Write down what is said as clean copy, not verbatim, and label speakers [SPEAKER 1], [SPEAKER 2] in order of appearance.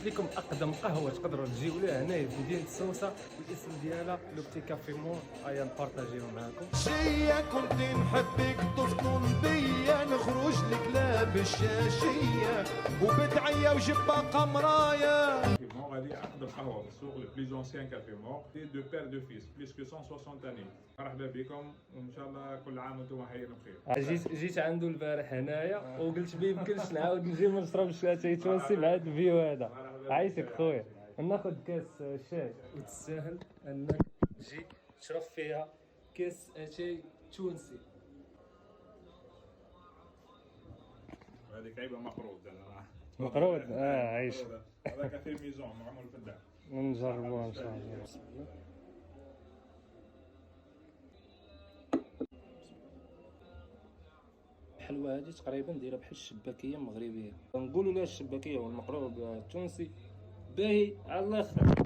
[SPEAKER 1] درت لكم اقدم قهوه تقدروا تجيو لها هنايا في مدينه سوسه، والاسم ديالها لو بتي كافي مون. ايا نبارطاجيو معاكم.
[SPEAKER 2] شيا كنت نحبك تفطن بيا، نخرج لك لابس شاشيه وبدعيه وجبه قمرايه.
[SPEAKER 3] غادي اقدم قهوه في السوق، لو بليز اونسيان كافي مور دو بير دو فيس بليس كو 160 اني. مرحبا بكم وان شاء الله كل عام وانتم حيين بخير.
[SPEAKER 1] جيت عنده البارح هنايا وقلت ما يمكنش نعاود نجي ما نشربش اتاي تونسي مع هذا الفيديو هذا. عايشك خويا، ناخذ كاس شاي وتستاهل انك تجي تشرب فيها كاس اتاي تونسي.
[SPEAKER 3] هذيك عيبه مقروض
[SPEAKER 1] مقروض عايش.
[SPEAKER 3] هذا كافي ميزون معمول في الدار.
[SPEAKER 1] نجربوها ان شاء الله. الحلوه هذه تقريبا دايره بحال الشباكيه المغربيه، نقولوا لها الشباكيه والمقروب التونسي باهي على الاخر.